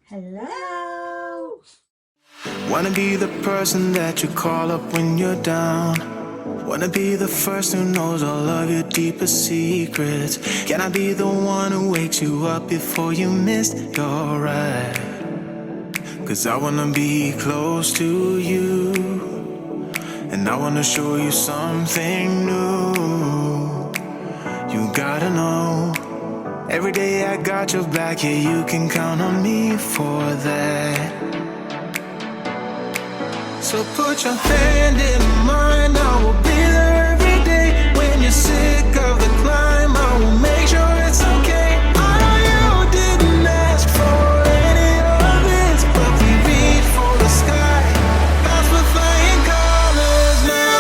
Hello. Wanna be the person that you call up when you're down. Wanna be the first who knows all of your deepest secrets. Can I be the one who wakes you up before you missed your ride? 'Cause I wanna be close to you, and I wanna show you something new. You gotta know, every day I got your back, yeah, you can count on me for that. So put your hand in mine, I will be there every day. When you're sick of the climb, I will make sure it's okay. I know you didn't ask for any of this, but we reach for the sky, bounce with flying colors now.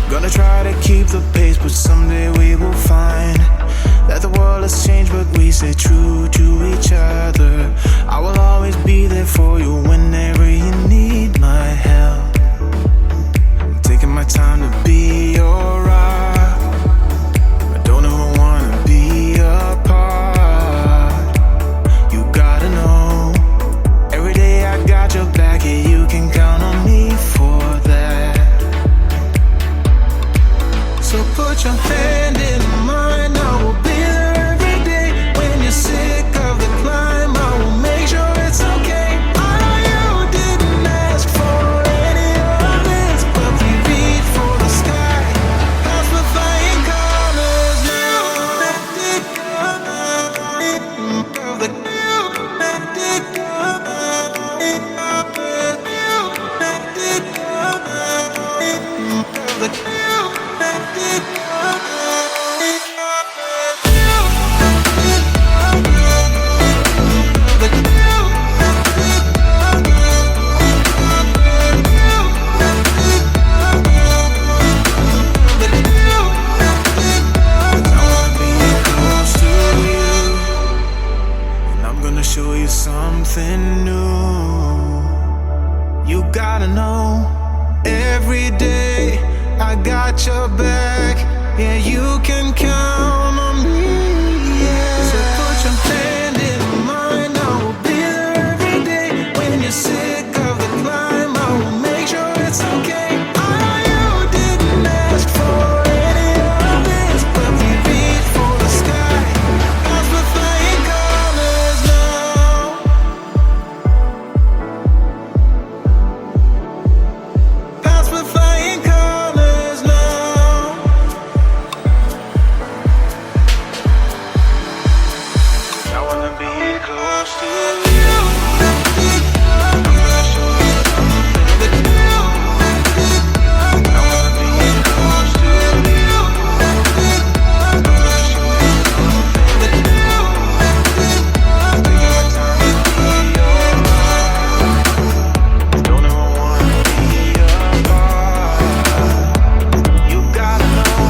Gonna try to keep the pace, but someday we will find that the world has changed, but we stay true to each other. I will always be there for you whenever you need my help. I'm taking my time to be your rock. I don't ever wanna be apart. You gotta know, every day I got your back, yeah, you can count on me for that. So put your hand in mine, I will be there every day. When you're sick of the climb, I will make sure it's okay. I know you didn't ask for any of this, but we reach for the sky, bounce with flying colors now. Show you something new. You gotta know, every day I got your back, yeah, you can count on me, yeah. So put your hand in mine, I will be there every day. When you're sick of the climb, I will make sure it's okay. I know you didn't ask for any of this, but we reach for the sky, bounce with flying colors now. Bounce with flying colors now. I wanna be close to you. I'm gonna show you something new. I wanna be close to you. I'm gonna show you something new. Taking my time to be your rock. Don't ever wanna be apart. You gotta know,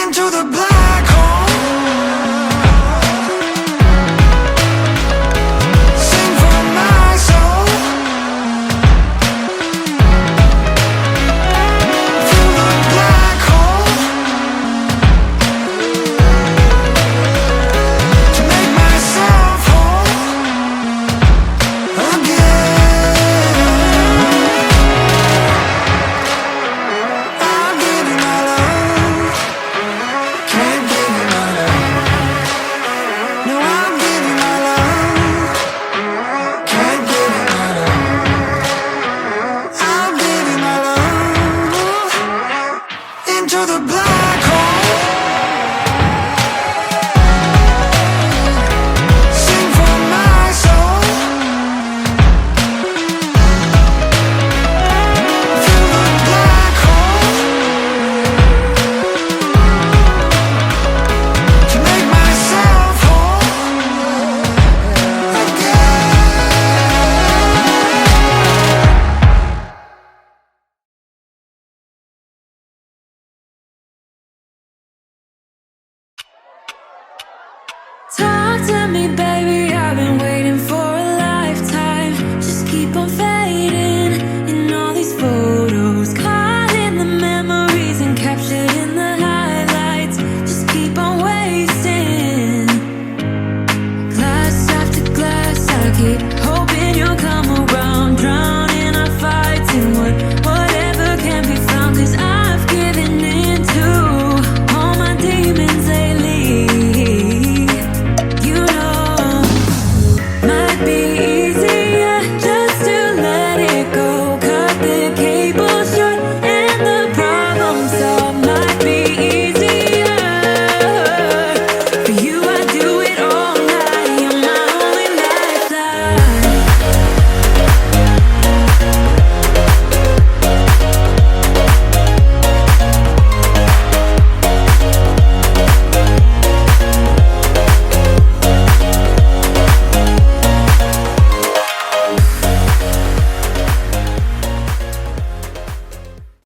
into the black.